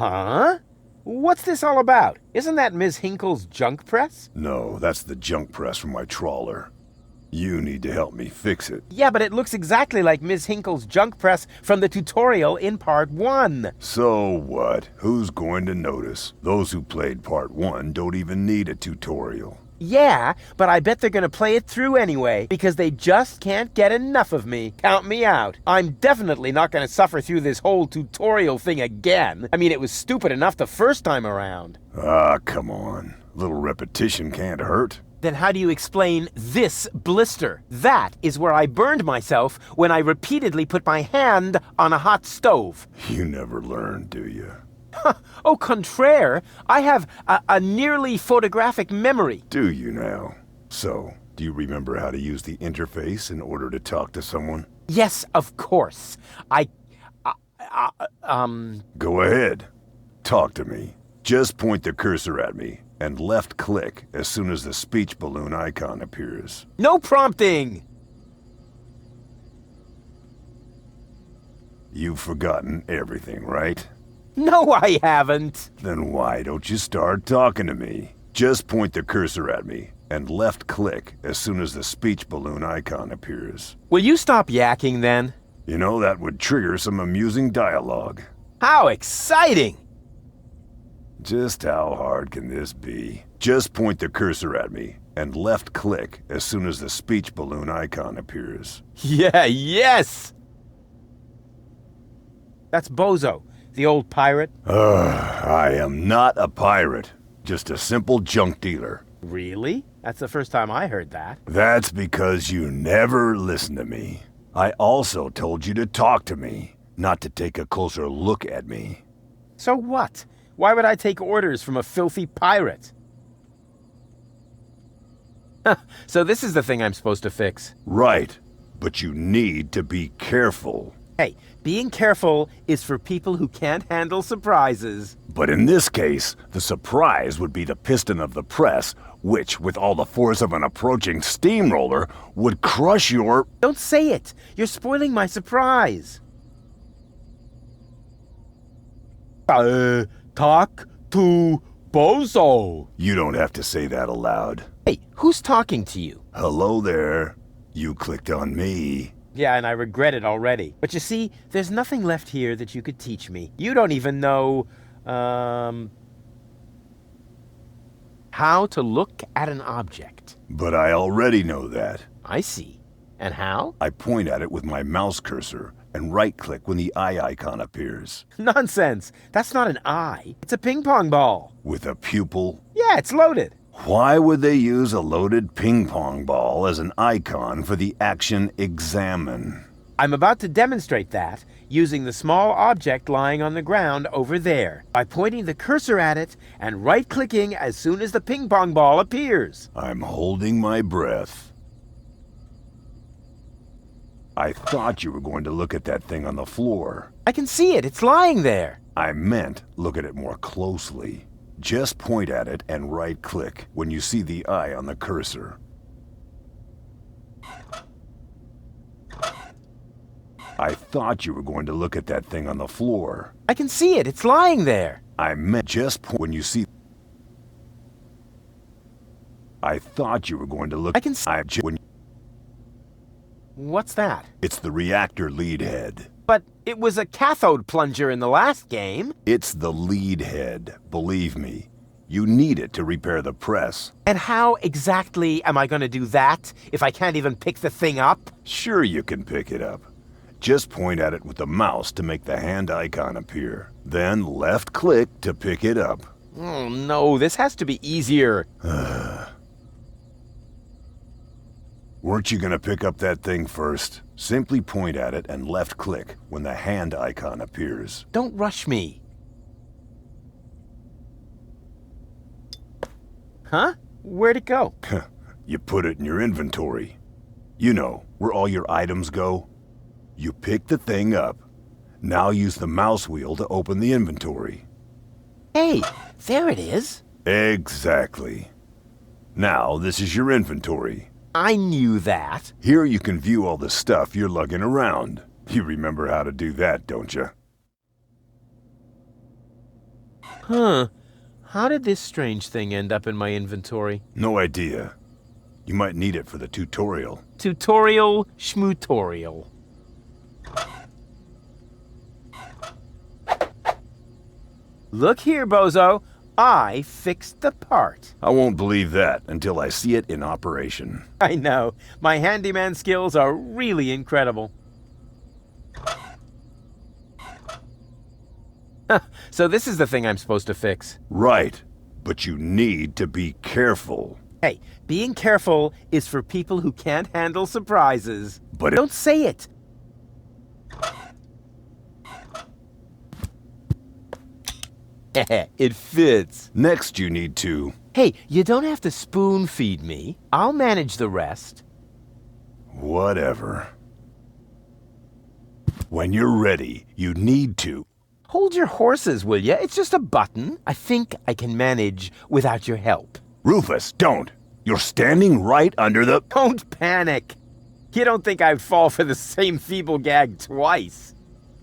Huh? What's this all about? Isn't that Ms. Hinkle's junk press? No, that's the junk press from my trawler. You need to help me fix it. Yeah, but it looks exactly like Ms. Hinkle's junk press from the tutorial in Part 1. So what? Who's going to notice? Those who played Part 1 don't even need a tutorial. Yeah, but I bet they're gonna play it through anyway, because they just can't get enough of me. Count me out. I'm definitely not gonna suffer through this whole tutorial thing again. I mean, it was stupid enough the first time around. Ah, come on. A little repetition can't hurt. Then how do you explain this blister? That is where I burned myself when I repeatedly put my hand on a hot stove. You never learn, do you? Au contraire, I have a nearly photographic memory. Do you now? So, do you remember how to use the interface in order to talk to someone? Yes, of course. Go ahead. Talk to me. Just point the cursor at me and left-click as soon as the speech balloon icon appears. No prompting! You've forgotten everything, right? No, I haven't. Then why don't you start talking to me? Just point the cursor at me and left-click as soon as the speech balloon icon appears. Will you stop yakking then? You know, that would trigger some amusing dialogue. How exciting! Just how hard can this be? Just point the cursor at me and left-click as soon as the speech balloon icon appears. Yeah, yes! That's Bozo, the old pirate. I am not a pirate, just a simple junk dealer. Really? That's the first time I heard that. That's because you never listen to me. I also told you to talk to me, not to take a closer look at me. So what? Why would I take orders from a filthy pirate? So this is the thing I'm supposed to fix. Right, but you need to be careful. Hey, being careful is for people who can't handle surprises. But in this case, the surprise would be the piston of the press, which, with all the force of an approaching steamroller, would crush your... Don't say it! You're spoiling my surprise! Talk to Bozo! You don't have to say that aloud. Hey, who's talking to you? Hello there. You clicked on me. Yeah, and I regret it already. But you see, there's nothing left here that you could teach me. You don't even know, how to look at an object. But I already know that. I see. And how? I point at it with my mouse cursor and right-click when the eye icon appears. Nonsense! That's not an eye. It's a ping pong ball. With a pupil? Yeah, it's loaded. Why would they use a loaded ping pong ball as an icon for the action examine? I'm about to demonstrate that using the small object lying on the ground over there by pointing the cursor at it and right-clicking as soon as the ping pong ball appears. I'm holding my breath. I thought you were going to look at that thing on the floor. I can see it. It's lying there. I meant look at it more closely. Just point at it and right-click when you see the eye on the cursor. I thought you were going to look at that thing on the floor. I can see it. It's lying there. I meant just when you see... I thought you were going to look... I can see... What's that? It's the reactor lead head. But it was a cathode plunger in the last game. It's the lead head, believe me. You need it to repair the press. And how exactly am I going to do that if I can't even pick the thing up? Sure you can pick it up. Just point at it with the mouse to make the hand icon appear. Then left-click to pick it up. Oh no, this has to be easier. Weren't you going to pick up that thing first? Simply point at it and left-click when the hand icon appears. Don't rush me. Huh? Where'd it go? You put it in your inventory. You know, where all your items go. You pick the thing up. Now use the mouse wheel to open the inventory. Hey, there it is. Exactly. Now, this is your inventory. I knew that. Here you can view all the stuff you're lugging around. You remember how to do that, don't you? Huh. How did this strange thing end up in my inventory? No idea. You might need it for the tutorial. Tutorial schmutorial. Look here, bozo. I fixed the part. I won't believe that until I see it in operation. I know. My handyman skills are really incredible. So this is the thing I'm supposed to fix. Right, but you need to be careful. Hey, being careful is for people who can't handle surprises. But Don't say it. It fits. Next you need to... Hey, you don't have to spoon feed me. I'll manage the rest. Whatever. When you're ready, you need to... Hold your horses, will ya? It's just a button. I think I can manage without your help. Rufus, don't! You're standing right under the... Don't panic. You don't think I'd fall for the same feeble gag twice.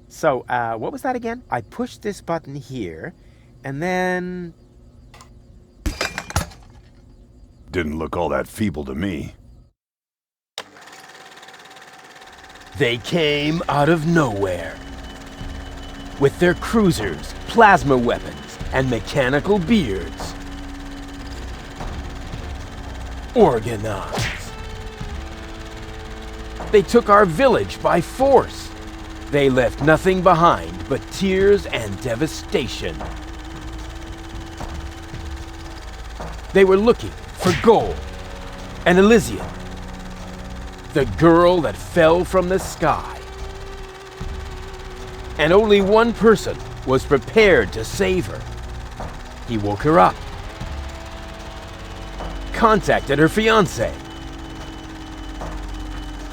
So, what was that again? I pushed this button here, and then... Didn't look all that feeble to me. They came out of nowhere. With their cruisers, plasma weapons, and mechanical beards. Organized. They took our village by force. They left nothing behind but tears and devastation. They were looking for gold and Elysium, the girl that fell from the sky. And only one person was prepared to save her. He woke her up, contacted her fiancé,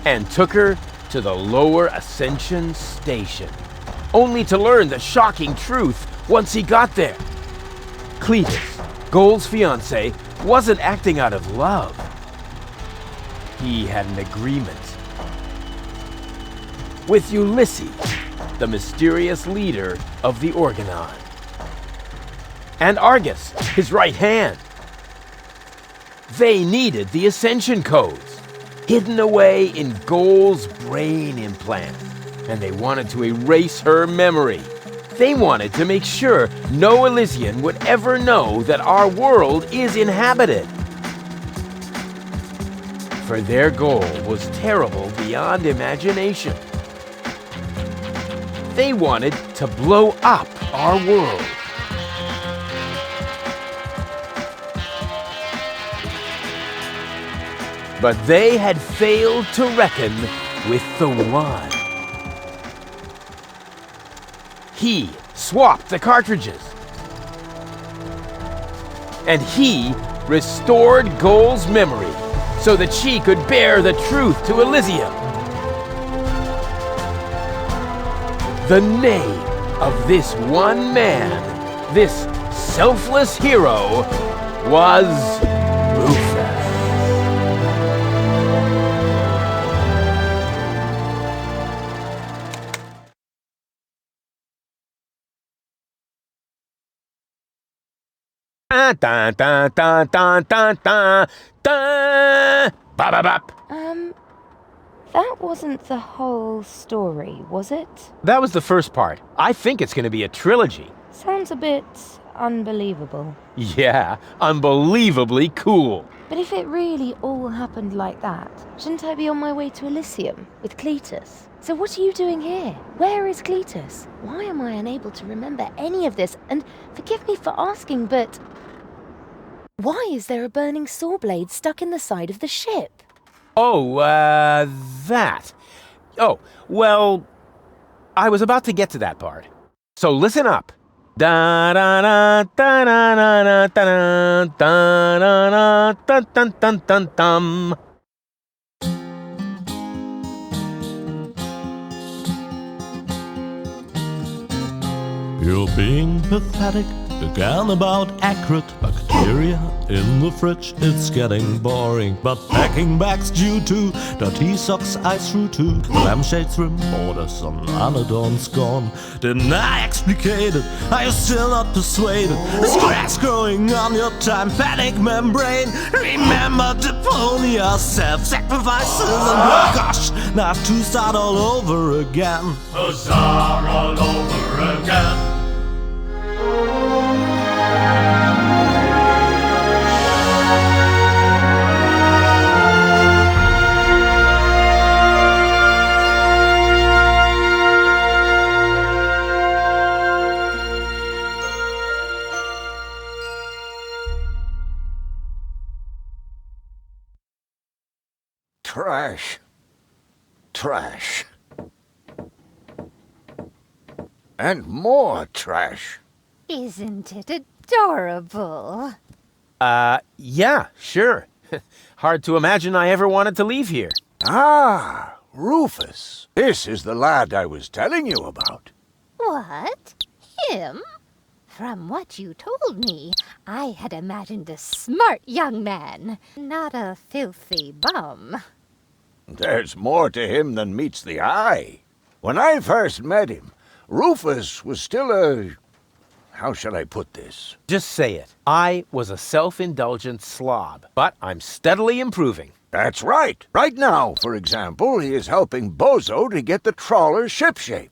and took her to the lower Ascension station, only to learn the shocking truth once he got there. Cletus, Gold's fiancé, wasn't acting out of love. He had an agreement with Ulysses, the mysterious leader of the Organon, and Argus, his right hand. They needed the Ascension codes, hidden away in Gold's brain implant, and they wanted to erase her memory. They wanted to make sure no Elysian would ever know that our world is inhabited. For their goal was terrible beyond imagination. They wanted to blow up our world. But they had failed to reckon with the One. He swapped the cartridges. And he restored Gold's memory so that she could bear the truth to Elysium. The name of this one man, this selfless hero, was Rufus. Dun dun dun dun dun dun dun dun. Bop bop bop. That wasn't the whole story, was it? That was the first part. I think it's going to be a trilogy. Sounds a bit unbelievable. Yeah, unbelievably cool. But if it really all happened like that, shouldn't I be on my way to Elysium with Cletus? So what are you doing here? Where is Cletus? Why am I unable to remember any of this? And forgive me for asking, but why is there a burning saw blade stuck in the side of the ship? Oh, that. Oh, well, I was about to get to that part. So listen up. Da da da da da da da da da da dun dun dun dun. You're being pathetic, Again about accurate bacteria in the fridge, it's getting boring. But packing bags due to dirty socks I threw to the lampshades rim borders on Anadon's gone. Didn't I explicate it? Are you still not persuaded? There's grass growing on your tympanic membrane. Remember Deponia, self-sacrifices, and oh gosh, now I have to start all over again. Huzzah, all over again. Trash. Trash. And more trash. Isn't it adorable? Yeah, sure. Hard to imagine I ever wanted to leave here. Ah, Rufus. This is the lad I was telling you about. What? Him? From what you told me, I had imagined a smart young man, not a filthy bum. There's more to him than meets the eye. When I first met him, Rufus was still a... How shall I put this? Just say it. I was a self-indulgent slob, but I'm steadily improving. That's right. Right now, for example, he is helping Bozo to get the trawler shipshape.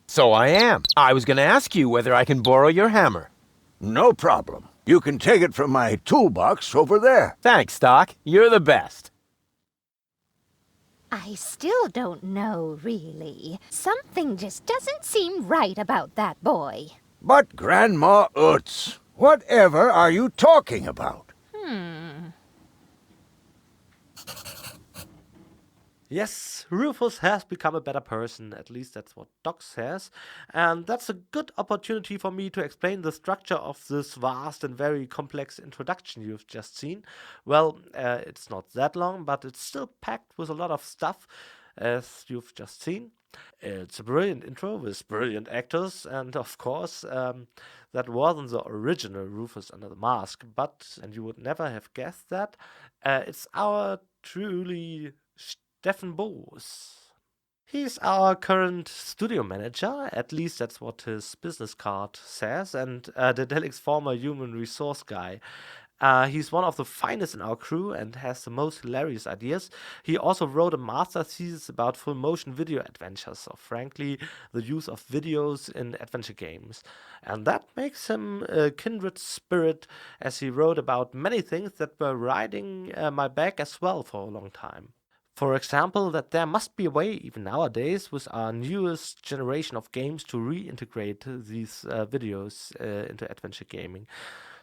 So I am. I was going to ask you whether I can borrow your hammer. No problem. You can take it from my toolbox over there. Thanks, Doc. You're the best. I still don't know, really. Something just doesn't seem right about that boy. But Grandma Utz, whatever are you talking about? Yes, Rufus has become a better person, at least that's what Doc says, and that's a good opportunity for me to explain the structure of this vast and very complex introduction you've just seen. Well, it's not that long, but it's still packed with a lot of stuff, as you've just seen. It's a brilliant intro with brilliant actors, and of course, that wasn't the original Rufus under the mask, but, and you would never have guessed that, it's our truly Steffen Boos. He's our current studio manager, at least that's what his business card says, and Daedelic's former human resource guy. He's one of the finest in our crew and has the most hilarious ideas. He also wrote a master thesis about full motion video adventures, or frankly, the use of videos in adventure games. And that makes him a kindred spirit, as he wrote about many things that were riding my back as well for a long time. For example, that there must be a way, even nowadays, with our newest generation of games to reintegrate these videos into adventure gaming.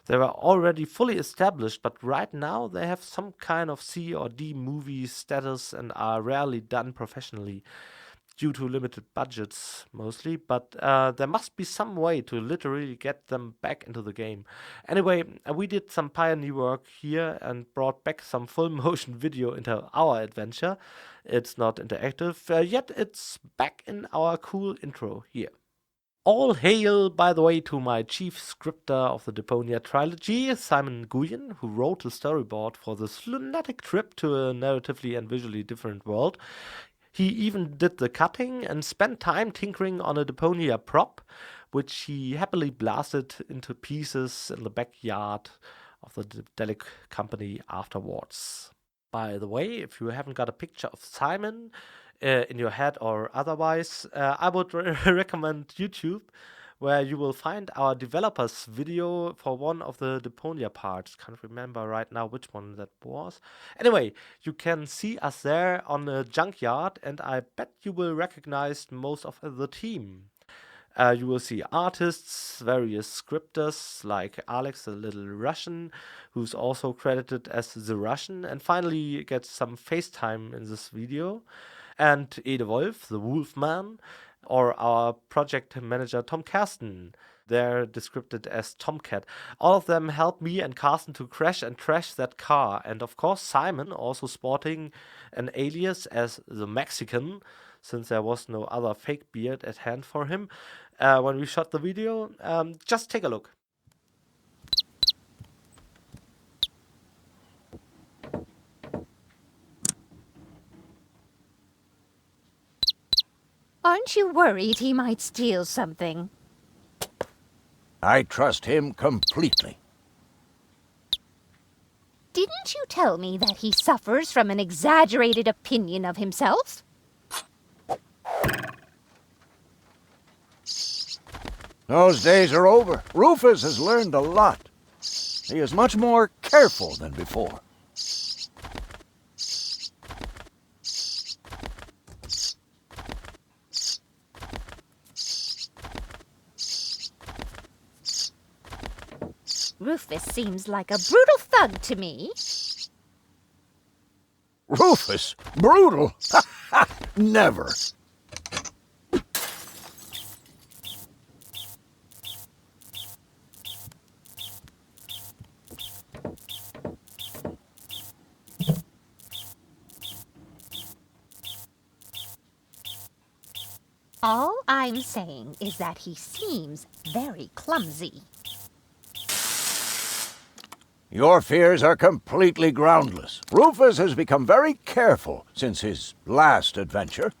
They were already fully established, but right now they have some kind of C or D movie status and are rarely done professionally, due to limited budgets mostly, but there must be some way to literally get them back into the game. Anyway, we did some pioneer work here and brought back some full motion video into our adventure. It's not interactive, yet it's back in our cool intro here. All hail, by the way, to my chief scripter of the Deponia trilogy, Simon Nguyen, who wrote the storyboard for this lunatic trip to a narratively and visually different world. He even did the cutting and spent time tinkering on a Deponia prop, which he happily blasted into pieces in the backyard of the Daedalic company afterwards. By the way, if you haven't got a picture of Simon in your head or otherwise, I would recommend YouTube, where you will find our developers video for one of the Deponia parts. Can't remember right now which one that was. Anyway, you can see us there on a junkyard, and I bet you will recognize most of the team. You will see artists, various scripters like Alex the Little Russian, who's also credited as the Russian, and finally get some FaceTime in this video, and Ede Wolf, the Wolfman, or our project manager Tom Karsten. They're described as Tomcat. All of them helped me and Carsten to crash and trash that car. And of course Simon, also sporting an alias as the Mexican, since there was no other fake beard at hand for him when we shot the video. Just take a look. Aren't you worried he might steal something? I trust him completely. Didn't you tell me that he suffers from an exaggerated opinion of himself? Those days are over. Rufus has learned a lot. He is much more careful than before. Rufus seems like a brutal thug to me. Rufus? Brutal? Never. All I'm saying is that he seems very clumsy. Your fears are completely groundless. Rufus has become very careful since his last adventure.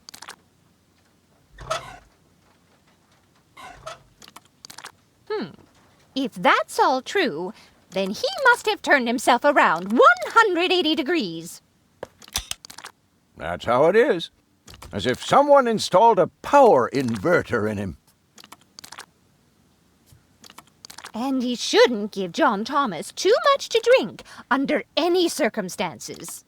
If that's all true, then he must have turned himself around 180 degrees. That's how it is. As if someone installed a power inverter in him. And he shouldn't give John Thomas too much to drink under any circumstances.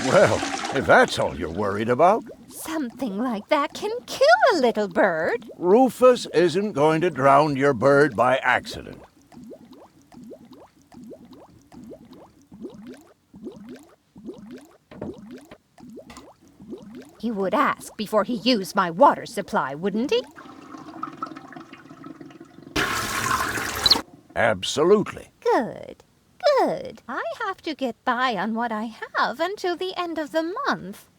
Well, if that's all you're worried about, Something like that can kill a little bird. Rufus isn't going to drown your bird by accident. He would ask before he used my water supply, wouldn't he? Absolutely. Good. Good. I have to get by on what I have until the end of the month.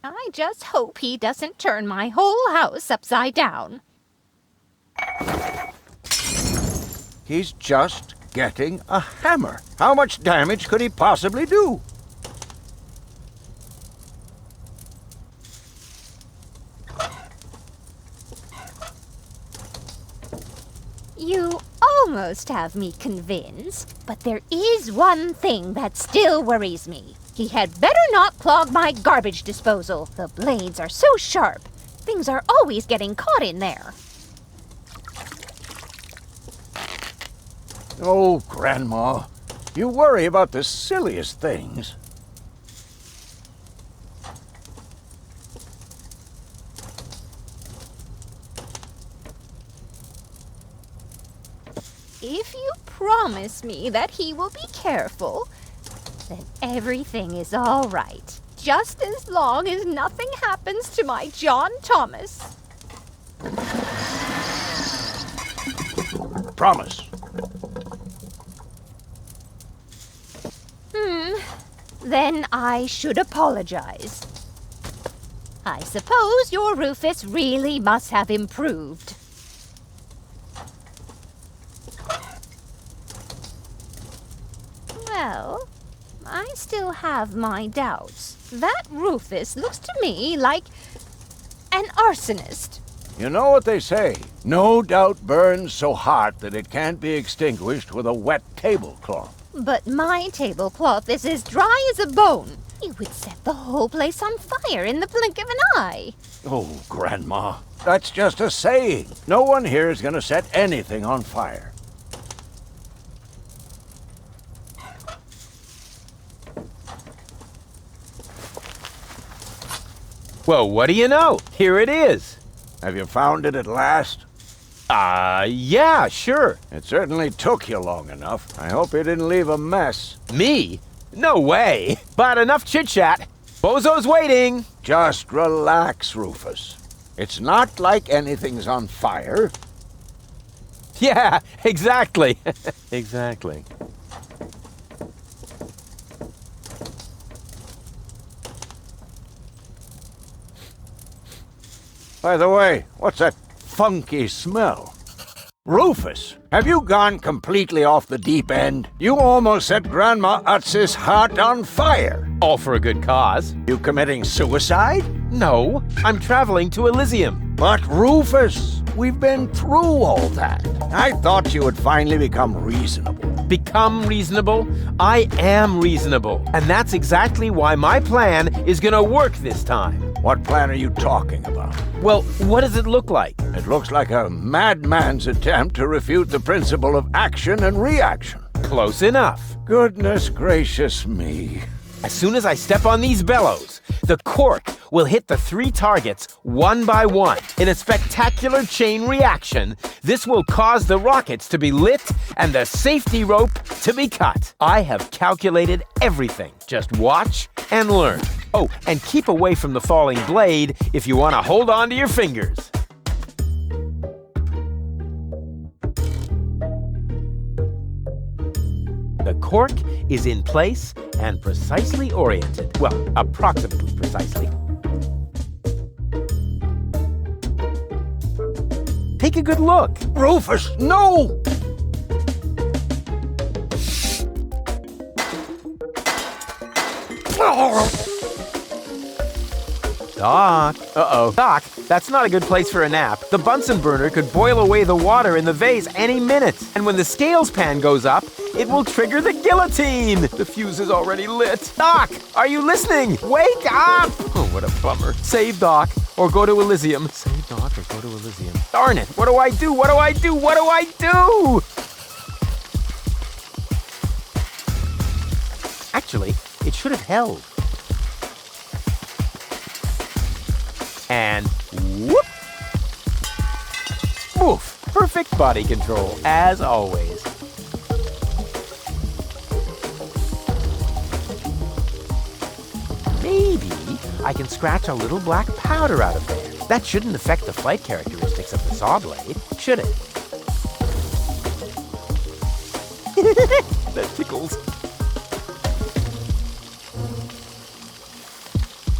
I just hope he doesn't turn my whole house upside down. He's just getting a hammer. How much damage could he possibly do? You almost have me convinced, but there is one thing that still worries me. He had better not clog my garbage disposal. The blades are so sharp. Things are always getting caught in there. Oh, Grandma, you worry about the silliest things. If you promise me that he will be careful, then everything is all right. Just as long as nothing happens to my John Thomas. Promise. Then I should apologize. I suppose your Rufus really must have improved. Well, I still have my doubts. That Rufus looks to me like an arsonist. You know what they say, no doubt burns so hot that it can't be extinguished with a wet tablecloth. But my tablecloth is as dry as a bone. You would set the whole place on fire in the blink of an eye. Oh, Grandma, that's just a saying. No one here is going to set anything on fire. Well, what do you know? Here it is. Have you found it at last? Yeah, sure. It certainly took you long enough. I hope you didn't leave a mess. Me? No way. But enough chit-chat. Bozo's waiting. Just relax, Rufus. It's not like anything's on fire. Yeah, exactly. Exactly. By the way, what's that funky smell? Rufus, have you gone completely off the deep end? You almost set Grandma Utz's heart on fire. All for a good cause. You committing suicide? No, I'm traveling to Elysium. But Rufus, we've been through all that. I thought you would finally become reasonable. Become reasonable? I am reasonable. And that's exactly why my plan is gonna work this time. What plan are you talking about? Well, what does it look like? It looks like a madman's attempt to refute the principle of action and reaction. Close enough. Goodness gracious me. As soon as I step on these bellows, the cork will hit the 3 targets one by one. In a spectacular chain reaction, this will cause the rockets to be lit and the safety rope to be cut. I have calculated everything. Just watch and learn. Oh, and keep away from the falling blade if you want to hold on to your fingers. The cork is in place and precisely oriented. Well, approximately precisely. Take a good look. Rufus, no! Doc. Uh-oh. Doc, that's not a good place for a nap. The Bunsen burner could boil away the water in the vase any minute. And when the scales pan goes up, it will trigger the guillotine. The fuse is already lit. Doc, are you listening? Wake up! Oh, what a bummer. Save Doc or go to Elysium. Save Doc or go to Elysium. Darn it. What do I do? What do I do? What do I do? Actually, it should have held. And whoop! Woof! Perfect body control, as always. Maybe I can scratch a little black powder out of there. That shouldn't affect the flight characteristics of the saw blade, should it? That tickles.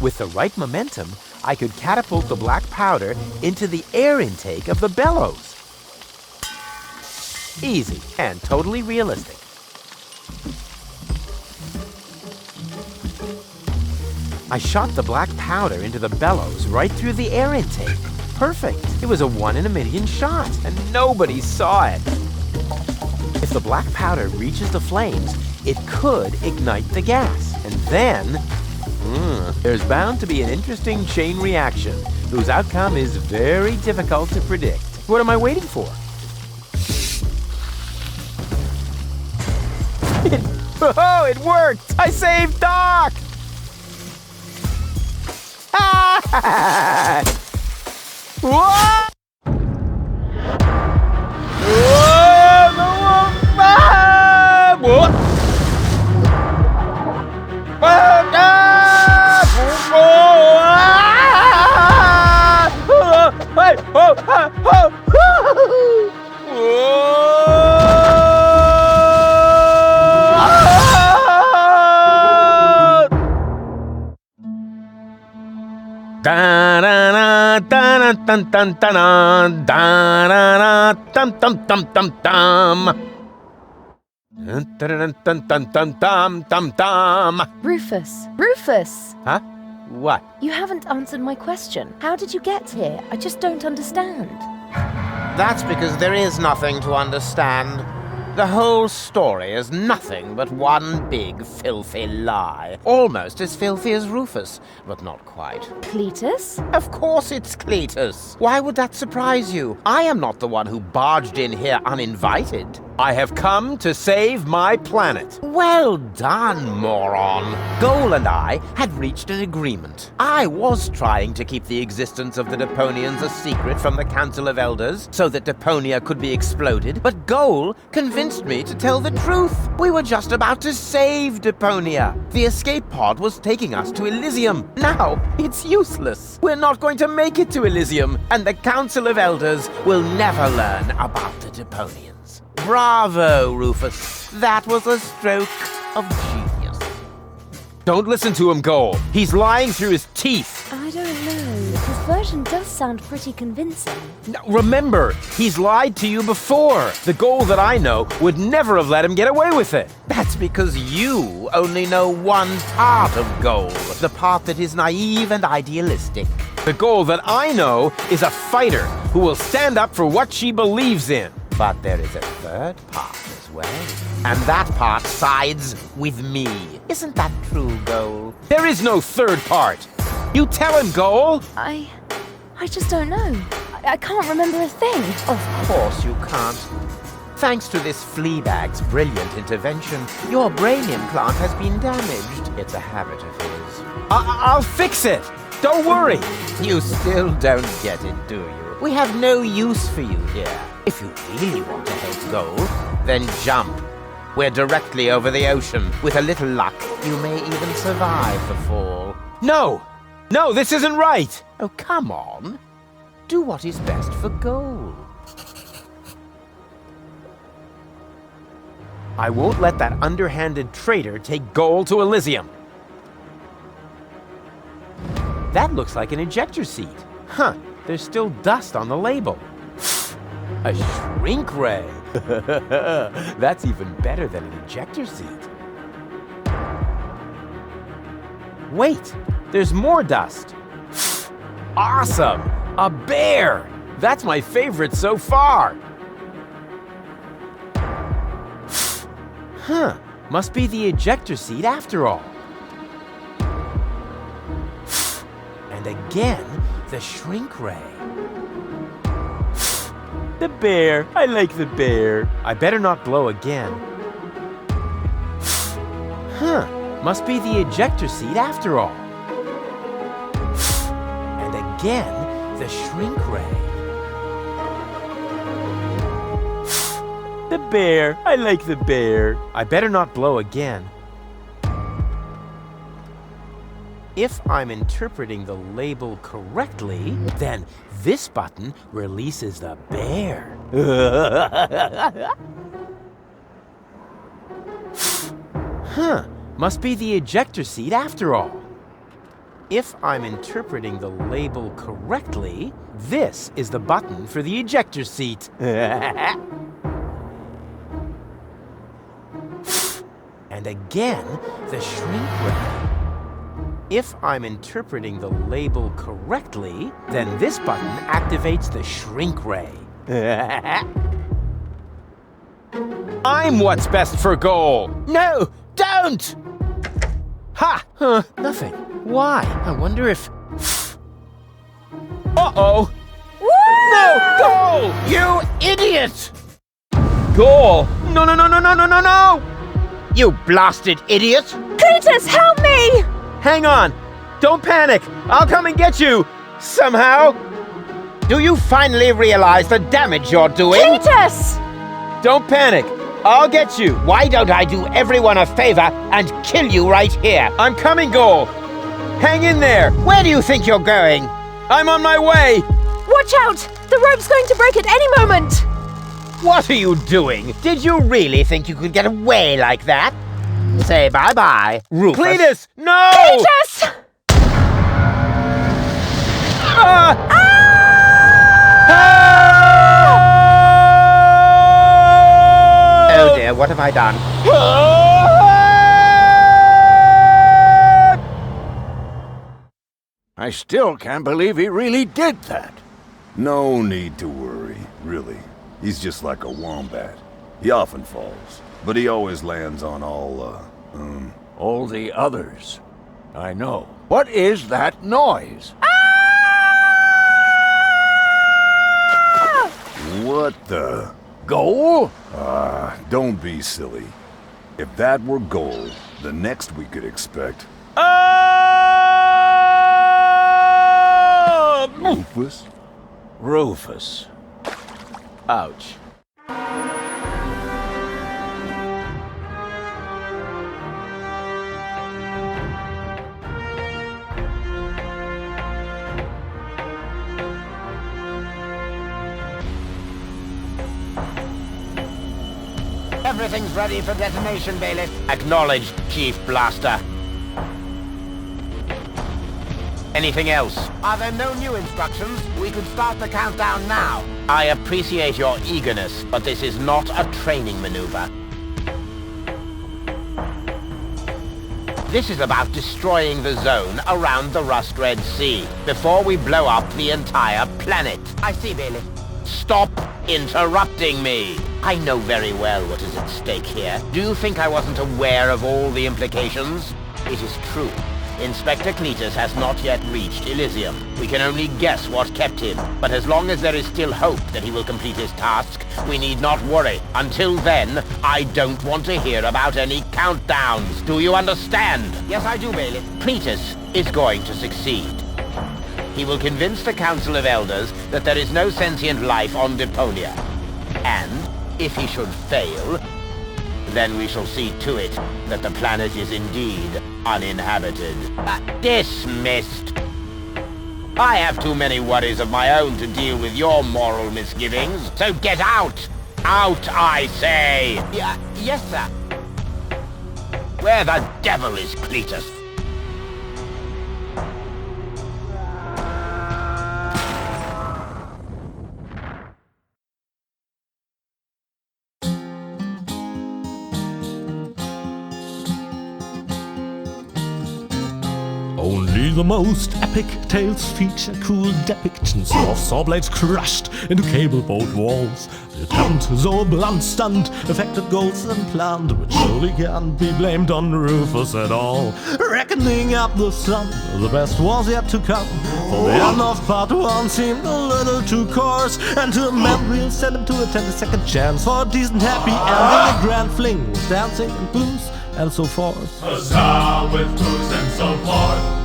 With the right momentum, I could catapult the black powder into the air intake of the bellows. Easy and totally realistic. I shot the black powder into the bellows right through the air intake. Perfect. It was a 1 in a million shot, and nobody saw it. If the black powder reaches the flames, it could ignite the gas, and then there's bound to be an interesting chain reaction whose outcome is very difficult to predict. What am I waiting for? Oh, it worked! I saved Doc! What? Rufus! Rufus! Huh? What? You haven't answered my question. How did you get here? I just don't understand. That's because there is nothing to understand. The whole story is nothing but one big filthy lie. Almost as filthy as Rufus, but not quite. Cletus? Of course it's Cletus. Why would that surprise you? I am not the one who barged in here uninvited. I have come to save my planet. Well done, moron. Goal and I had reached an agreement. I was trying to keep the existence of the Deponians a secret from the Council of Elders so that Deponia could be exploded, but Goal convinced me to tell the truth. We were just about to save Deponia. The escape pod was taking us to Elysium. Now, it's useless. We're not going to make it to Elysium, and the Council of Elders will never learn about the Deponians. Bravo, Rufus. That was a stroke of genius. Don't listen to him, Goal. He's lying through his teeth. I don't know. His version does sound pretty convincing. Now, remember, he's lied to you before. The Goal that I know would never have let him get away with it. That's because you only know one part of Goal, the part that is naive and idealistic. The Goal that I know is a fighter who will stand up for what she believes in. But there is a third part as well, and that part sides with me. Isn't that true, Goal? There is no third part. You tell him, Goal. I just don't know. I can't remember a thing. Of course you can't. Thanks to this Fleabag's brilliant intervention, your brain implant has been damaged. It's a habit of his. I'll fix it. Don't worry. You still don't get it, do you? We have no use for you here. If you really want to help Goal, then jump. We're directly over the ocean. With a little luck, you may even survive the fall. No, this isn't right. Oh, come on. Do what is best for Goal. I won't let that underhanded traitor take Goal to Elysium. That looks like an ejector seat. Huh, there's still dust on the label. A shrink ray. That's even better than an ejector seat. Wait, there's more dust. Awesome! A bear! That's my favorite so far. Huh, must be the ejector seat after all. And again, the shrink ray. The bear. I like the bear. I better not blow again. Huh. Must be the ejector seat after all. And again, the shrink ray. The bear. I like the bear. I better not blow again. If I'm interpreting the label correctly, then this button releases the bear. Huh, must be the ejector seat after all. If I'm interpreting the label correctly, this is the button for the ejector seat. And again, the shrink ray. If I'm interpreting the label correctly, then this button activates the shrink ray. I'm what's best for Goal. No, don't! Ha! Huh, nothing. Why? I wonder if... Uh-oh! No! Goal! You idiot! Goal! No! You blasted idiot! Cletus, help me! Hang on! Don't panic! I'll come and get you! Somehow! Do you finally realize the damage you're doing? Cletus! Don't panic! I'll get you! Why don't I do everyone a favor and kill you right here? I'm coming, Goal! Hang in there! Where do you think you're going? I'm on my way! Watch out! The rope's going to break at any moment! What are you doing? Did you really think you could get away like that? Say bye-bye, Rufus. Cletus! No! Cletus! Oh dear, what have I done? I still can't believe he really did that. No need to worry, really. He's just like a wombat. He often falls, but he always lands on All the others. I know. What is that noise? What the? Goal? Don't be silly. If that were Goal, the next we could expect... Rufus? Rufus. Ouch. Everything's ready for detonation, Bailiff. Acknowledged, Chief Blaster. Anything else? Are there no new instructions? We could start the countdown now. I appreciate your eagerness, but this is not a training maneuver. This is about destroying the zone around the Rust Red Sea before we blow up the entire planet. I see, Bailey. Stop interrupting me. I know very well what is at stake here. Do you think I wasn't aware of all the implications? It is true. Inspector Cletus has not yet reached Elysium. We can only guess what kept him, but as long as there is still hope that he will complete his task, we need not worry. Until then, I don't want to hear about any countdowns. Do you understand? Yes, I do, Bailey. Cletus is going to succeed. He will convince the Council of Elders that there is no sentient life on Deponia. And, if he should fail, then we shall see to it that the planet is indeed uninhabited. Dismissed. I have too many worries of my own to deal with your moral misgivings, so get out! Out, I say! Yes, sir. Where the devil is Cletus? Only the most epic tales feature cool depictions of saw blades crushed into cable boat walls. The attempt, though a blunt stunt, affected goals and planned, which surely can't be blamed on Rufus at all. Reckoning up the sun, the best was yet to come, for the end of part 1 seemed a little too coarse, and to amend we'll send him to attend a second chance for a decent happy ending, a grand fling with dancing and booze and so forth. Huzzah with booze and so forth.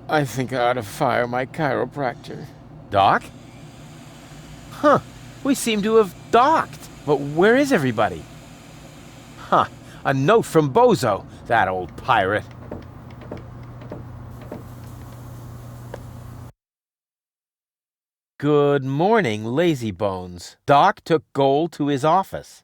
I think I ought to fire my chiropractor. Doc? Huh. We seem to have docked. But where is everybody? Huh. A note from Bozo, that old pirate. Good morning, lazy bones. Doc took Gold to his office.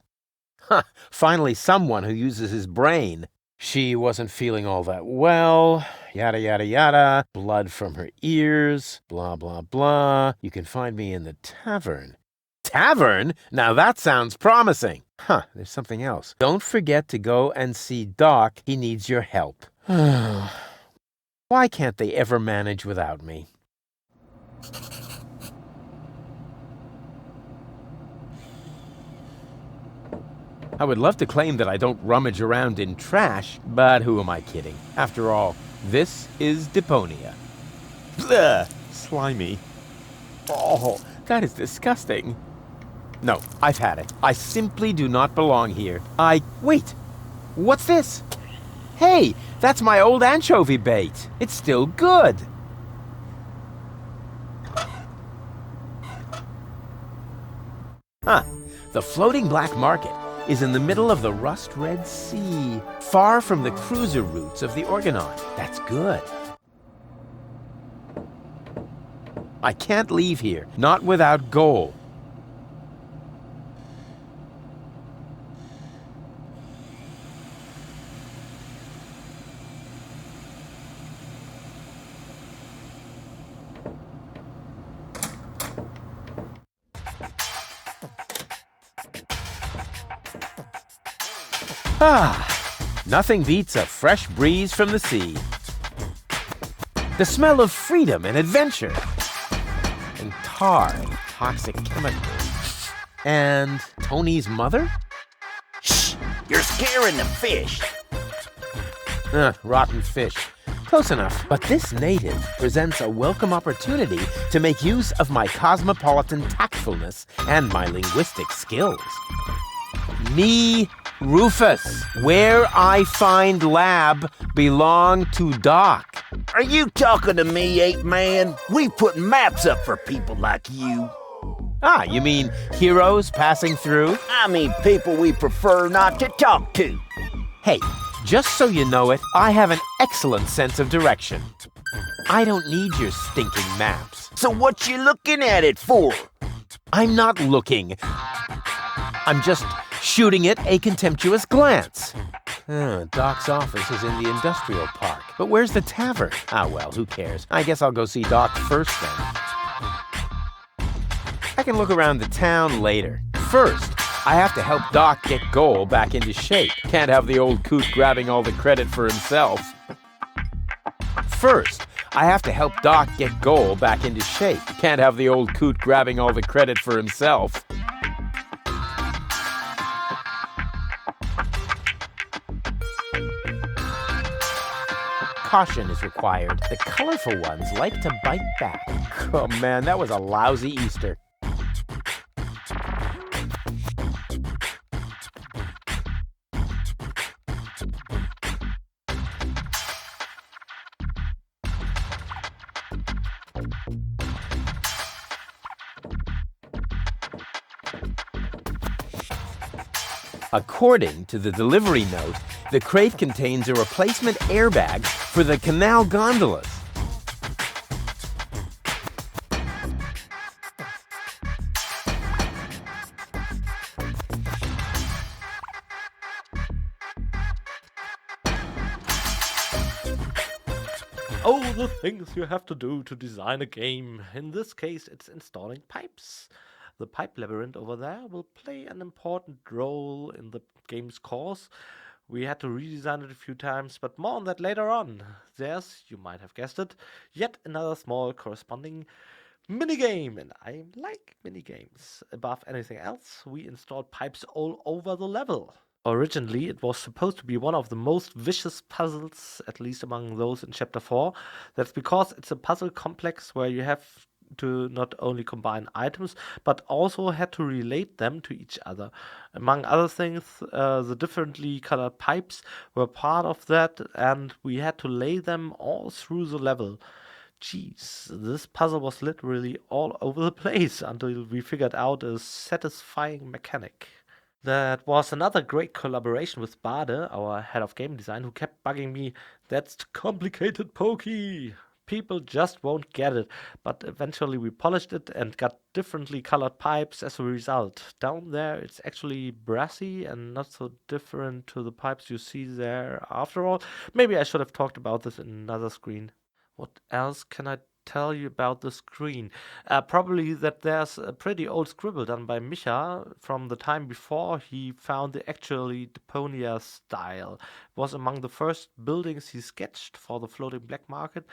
Huh. Finally someone who uses his brain. She wasn't feeling all that well, yada yada yada, blood from her ears, blah blah blah. You can find me in the tavern. Tavern? Now that sounds promising. Huh, there's something else. Don't forget to go and see Doc. He needs your help. Why can't they ever manage without me? I would love to claim that I don't rummage around in trash, but who am I kidding? After all, this is Deponia. Blech! Slimy. Oh, that is disgusting. No, I've had it. I simply do not belong here. Wait! What's this? Hey, that's my old anchovy bait. It's still good. Huh. The floating black market is in the middle of the Rust Red Sea, far from the cruiser routes of the Orgonaut. That's good. I can't leave here, not without gold. Nothing beats a fresh breeze from the sea. The smell of freedom and adventure. And tar and toxic chemicals. And Tony's mother? Shh! You're scaring the fish. Rotten fish. Close enough. But this native presents a welcome opportunity to make use of my cosmopolitan tactfulness and my linguistic skills. Me, Rufus, where I find lab belong to Doc. Are you talking to me, ape man? We put maps up for people like you. Ah, you mean heroes passing through? I mean people we prefer not to talk to. Hey, just so you know it, I have an excellent sense of direction. I don't need your stinking maps. So what you looking at it for? I'm not looking. I'm just shooting it a contemptuous glance. Doc's office is in the industrial park. But where's the tavern? Ah, well, who cares? I guess I'll go see Doc first then. I can look around the town later. First, I have to help Doc get Goal back into shape. Can't have the old coot grabbing all the credit for himself. First, I have to help Doc get Goal back into shape. Can't have the old coot grabbing all the credit for himself. Caution is required. The colorful ones like to bite back. Oh man, that was a lousy Easter. According to the delivery note, the crate contains a replacement airbag for the canal gondolas. Oh, the things you have to do to design a game. In this case, it's installing pipes. The pipe labyrinth over there will play an important role in the game's course. We had to redesign it a few times, but more on that later on. There's, you might have guessed it, yet another small corresponding minigame, and I like minigames. Above anything else, we installed pipes all over the level. Originally, it was supposed to be one of the most vicious puzzles, at least among those in Chapter 4. That's because it's a puzzle complex where you have to not only combine items, but also had to relate them to each other. Among other things, the differently colored pipes were part of that, and we had to lay them all through the level. Jeez, this puzzle was literally all over the place until we figured out a satisfying mechanic. That was another great collaboration with Bade, our head of game design, who kept bugging me, "That's complicated, Pokey. People just won't get it," but eventually we polished it and got differently colored pipes as a result. Down there it's actually brassy and not so different to the pipes you see there after all. Maybe I should have talked about this in another screen. What else can I tell you about the screen? Probably that there's a pretty old scribble done by Micha from the time before he found the actually Deponia style. It was among the first buildings he sketched for the floating black market.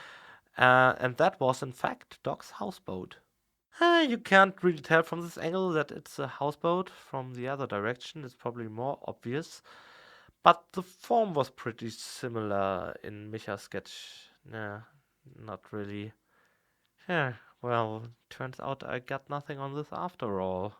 And that was, in fact, Doc's houseboat. You can't really tell from this angle that it's a houseboat. From the other direction, it's probably more obvious. But the form was pretty similar in Micha's sketch. Nah, not really. Yeah, well, turns out I got nothing on this after all.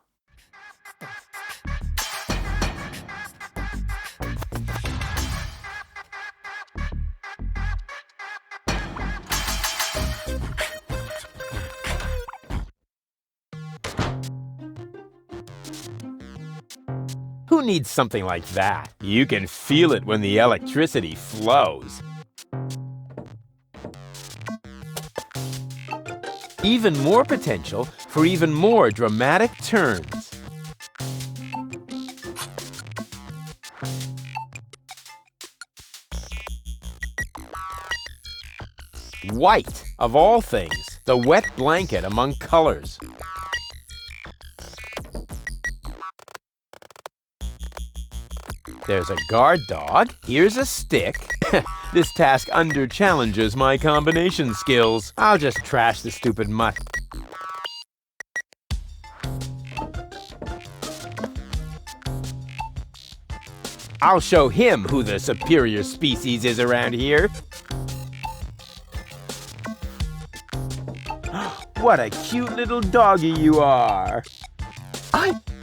Who needs something like that? You can feel it when the electricity flows. Even more potential for even more dramatic turns. White, of all things, the wet blanket among colors. There's a guard dog. Here's a stick. This task under-challenges my combination skills. I'll just trash the stupid mutt. I'll show him who the superior species is around here. What a cute little doggy you are.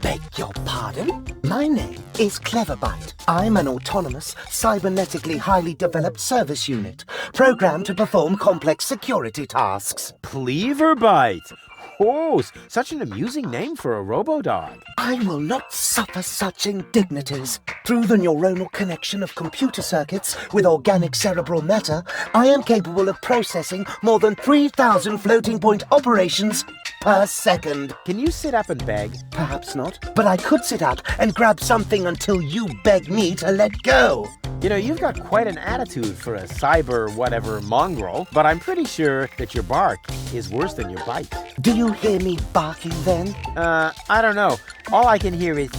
Beg your pardon? My name is Cleverbite. I'm an autonomous, cybernetically highly developed service unit, programmed to perform complex security tasks. Cleverbite. Oh, such an amusing name for a robo-dog. I will not suffer such indignities. Through the neuronal connection of computer circuits with organic cerebral matter, I am capable of processing more than 3,000 floating point operations per second. Can you sit up and beg? Perhaps not, but I could sit up and grab something until you beg me to let go. You know, you've got quite an attitude for a cyber whatever mongrel, but I'm pretty sure that your bark is worse than your bite. Do you hear me barking then? I don't know. All I can hear is...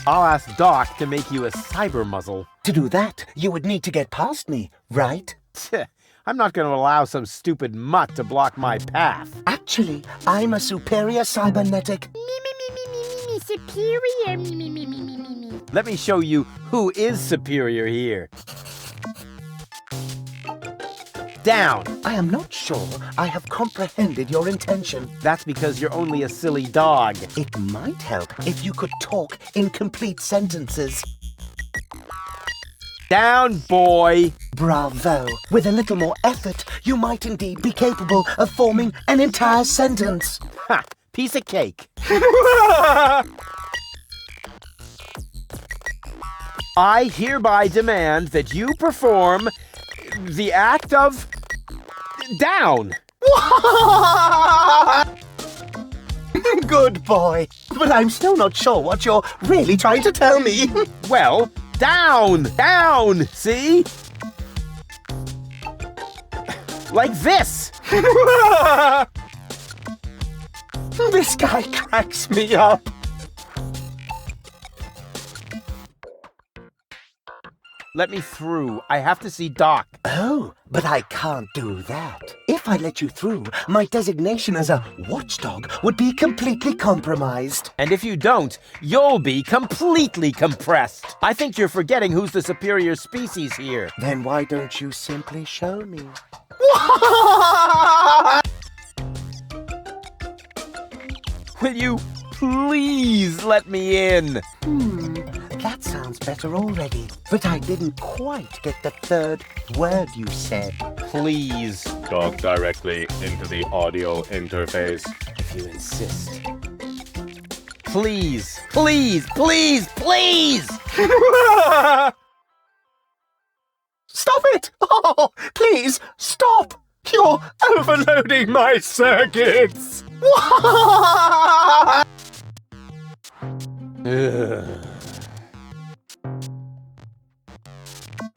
I'll ask Doc to make you a cyber muzzle. To do that, you would need to get past me, right? I'm not going to allow some stupid mutt to block my path. Actually, I'm a superior cybernetic... Superior. Let me show you who is superior here. Down. I am not sure I have comprehended your intention. That's because you're only a silly dog. It might help if you could talk in complete sentences. Down, boy. Bravo. With a little more effort, you might indeed be capable of forming an entire sentence. Ha! Piece of cake. I hereby demand that you perform the act of down. Good boy. But I'm still not sure what you're really trying to tell me. Well, down, down, see? Like this. This guy cracks me up. Let me through. I have to see Doc. Oh, but I can't do that. If I let you through, my designation as a watchdog would be completely compromised. And if you don't, you'll be completely compressed. I think you're forgetting who's the superior species here. Then why don't you simply show me? Will you please let me in? That sounds better already. But I didn't quite get the third word you said. Please, Talk directly into the audio interface. if you insist. Please, please, please, please! Stop it! Oh, please, stop! You're overloading my circuits!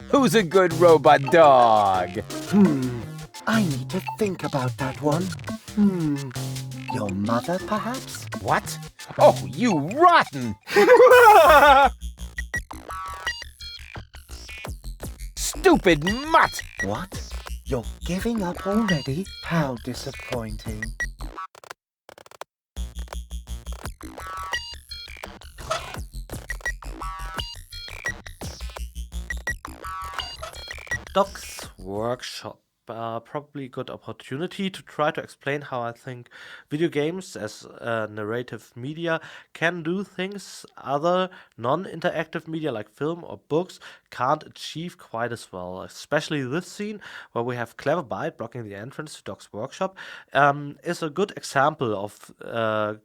Who's a good robot dog? I need to think about that one. Your mother, perhaps? What? Oh, you rotten! Stupid mutt! What? You're giving up already? How disappointing. Doc's workshop. Probably a good opportunity to try to explain how I think video games as narrative media can do things other non-interactive media like film or books can't achieve quite as well. Especially this scene where we have Cleverbite blocking the entrance to Doc's workshop is a good example of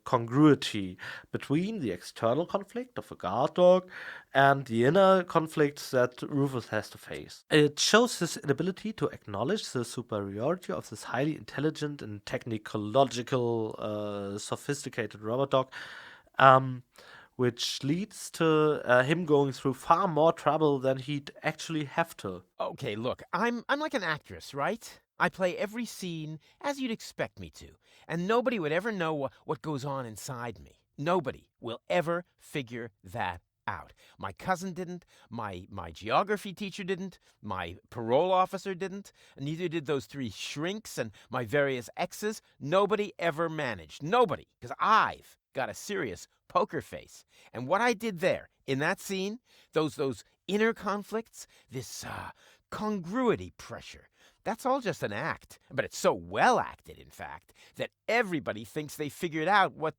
congruity between the external conflict of a guard dog and the inner conflicts that Rufus has to face. It shows his inability to acknowledge the superiority of this highly intelligent and technological, sophisticated robot dog, which leads to him going through far more trouble than he'd actually have to. Okay, look, I'm like an actress, right? I play every scene as you'd expect me to, and nobody would ever know what goes on inside me. Nobody will ever figure that out. My cousin didn't, my geography teacher didn't, my parole officer didn't, and neither did those 3 shrinks and my various exes. Nobody ever managed. Nobody. Because I've got a serious poker face. And what I did there, in that scene, those inner conflicts, this congruity pressure, That's all just an act. But it's so well acted, in fact, that everybody thinks they figured out what,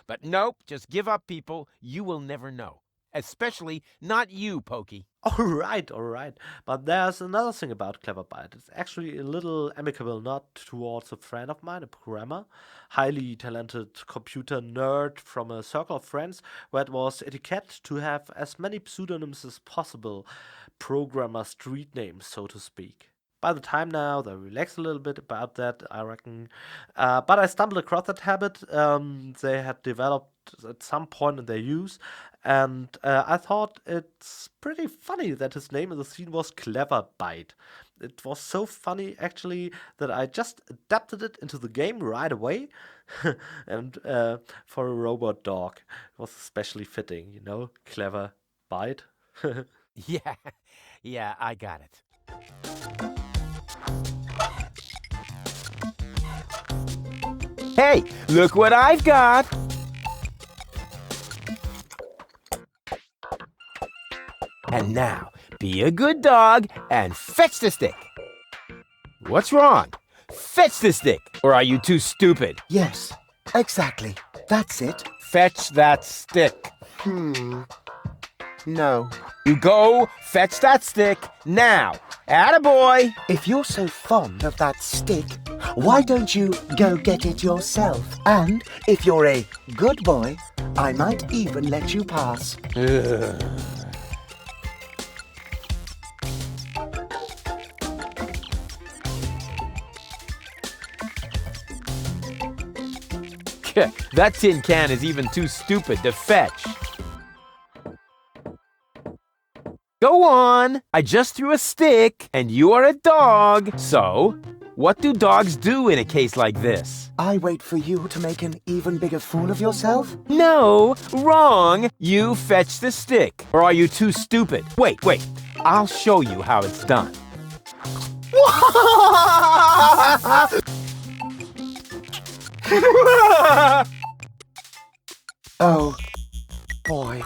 But nope, just give up, people. You will never know. Especially not you, Pokey. Alright, alright. But there's another thing about Clever Byte. It's actually a little amicable nod towards a friend of mine, a programmer, highly talented computer nerd from a circle of friends, where it was etiquette to have as many pseudonyms as possible, programmer street names, so to speak. By the time now, they relaxed a little bit about that, I reckon. But I stumbled across that habit they had developed at some point in their use, and I thought it's pretty funny that his name in the scene was Clever Byte. It was so funny, actually, that I just adapted it into the game right away. And for a robot dog, it was especially fitting, Clever Byte. Yeah, I got it. Hey, look what I've got! And now, be a good dog and fetch the stick. What's wrong? Fetch the stick, or are you too stupid? Yes, exactly. That's it. Fetch that stick. No. You go fetch that stick now. Attaboy! If you're so fond of that stick, why don't you go get it yourself? And if you're a good boy, I might even let you pass. That tin can is even too stupid to fetch. Go on! I just threw a stick, and you are a dog. So, what do dogs do in a case like this? I wait for you to make an even bigger fool of yourself? No, wrong. You fetch the stick. Or are you too stupid? Wait. I'll show you how it's done. Oh, boy.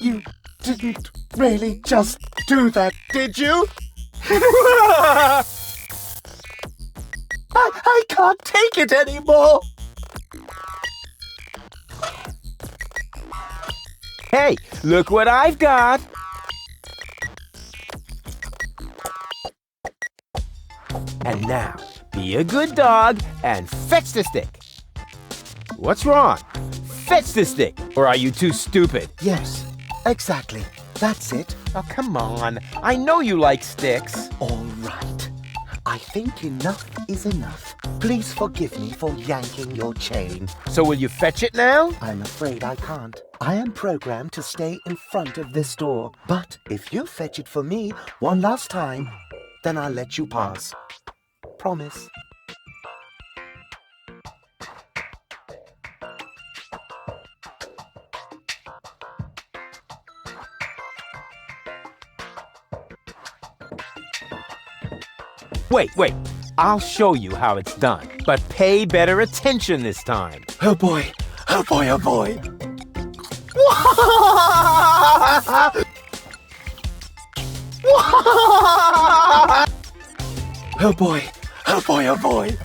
You didn't really just do that, did you? I can't take it anymore. Hey, look what I've got. And now, be a good dog and fetch the stick. What's wrong? Fetch the stick, or are you too stupid? Yes, exactly. That's it. Oh, come on. I know you like sticks. All right. I think enough is enough. Please forgive me for yanking your chain. So will you fetch it now? I'm afraid I can't. I am programmed to stay in front of this door. But if you fetch it for me one last time, then I'll let you pass. Promise. Wait. I'll show you how it's done. But pay better attention this time. Oh boy. Oh boy, oh boy. Oh boy. Oh boy, oh boy.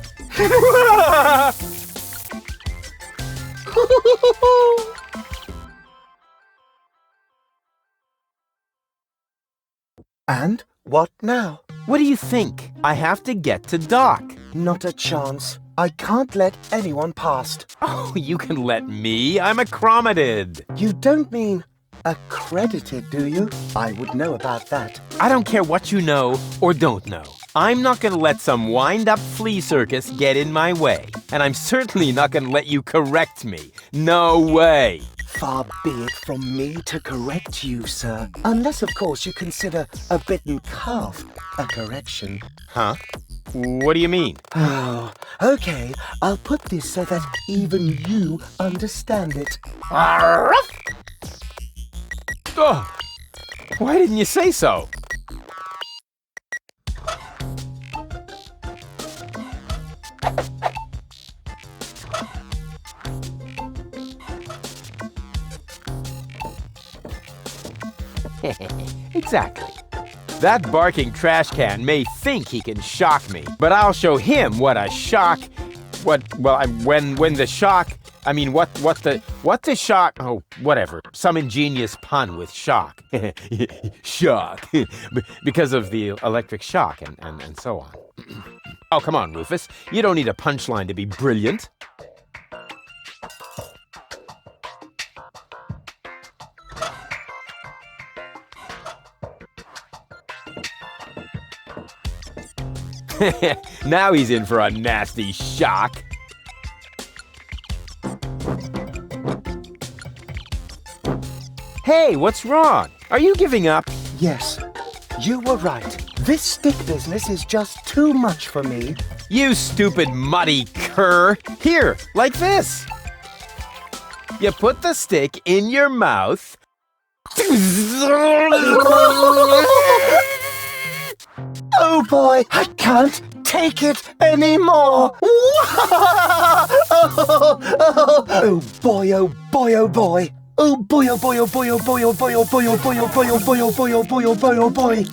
And what now? What do you think? I have to get to Doc. Not a chance. I can't let anyone past. Oh, you can let me. I'm accredited. You don't mean accredited, do you? I would know about that. I don't care what you know or don't know. I'm not going to let some wind-up flea circus get in my way. And I'm certainly not going to let you correct me. No way. Far be it from me to correct you, sir. Unless, of course, you consider a bitten calf a correction. Huh? What do you mean? Oh, okay. I'll put this so that even you understand it. Oh, why didn't you say so? Exactly. That barking trash can may think he can shock me, but I'll show him what a shock... What the shock... Oh, whatever. Some ingenious pun with shock. Shock. Because of the electric shock and so on. Oh, come on, Rufus. You don't need a punchline to be brilliant. Now he's in for a nasty shock. Hey, what's wrong? Are you giving up? Yes, you were right. This stick business is just too much for me. You stupid muddy cur. Here, like this. You put the stick in your mouth. Oh boy, I can't take it anymore. Oh boy, oh boy, oh boy. Oh boy, oh boy, oh boy, oh boy, oh boy, oh boy, oh boy, oh boy, oh boy, oh boy, oh boy, oh boy, oh boy.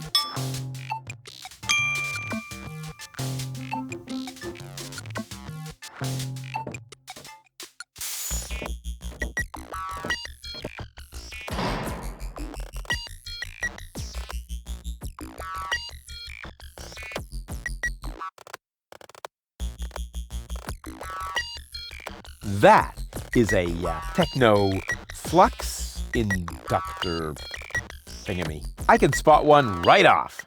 That is a techno flux inductor thingamy. I can spot one right off.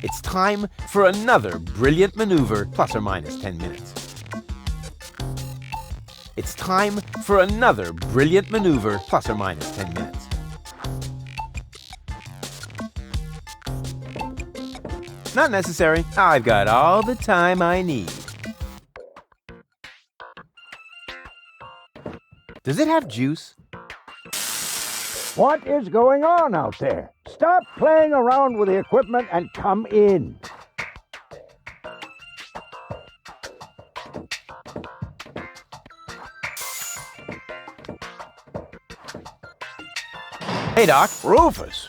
It's time for another brilliant maneuver, plus or minus 10 minutes. It's time for another brilliant maneuver, plus or minus 10 minutes. Not necessary. I've got all the time I need. Does it have juice? What is going on out there? Stop playing around with the equipment and come in. Hey, Doc. Rufus.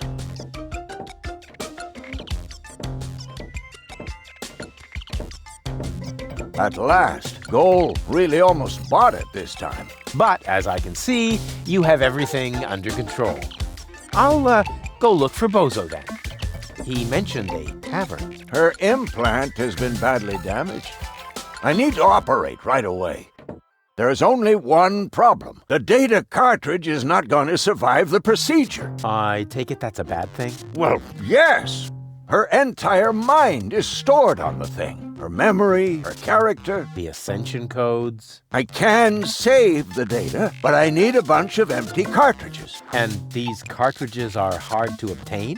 At last, Goal really almost bought it this time. But, as I can see, you have everything under control. I'll go look for Bozo then. He mentioned a tavern. Her implant has been badly damaged. I need to operate right away. There is only one problem. The data cartridge is not going to survive the procedure. I take it that's a bad thing? Well, yes. Her entire mind is stored on the thing. Her memory, her character. The ascension codes. I can save the data, but I need a bunch of empty cartridges. And these cartridges are hard to obtain?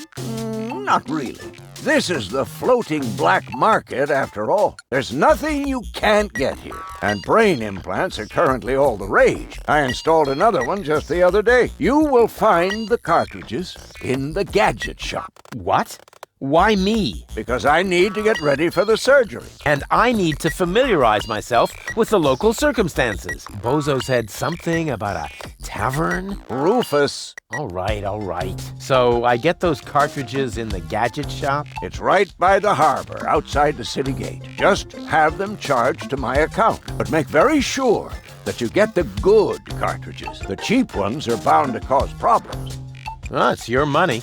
Not really. This is the floating black market after all. There's nothing you can't get here. And brain implants are currently all the rage. I installed another one just the other day. You will find the cartridges in the gadget shop. What? Why me? Because I need to get ready for the surgery. And I need to familiarize myself with the local circumstances. Bozo said something about a tavern? Rufus. All right. So I get those cartridges in the gadget shop? It's right by the harbor, outside the city gate. Just have them charged to my account. But make very sure that you get the good cartridges. The cheap ones are bound to cause problems. Well, it's your money.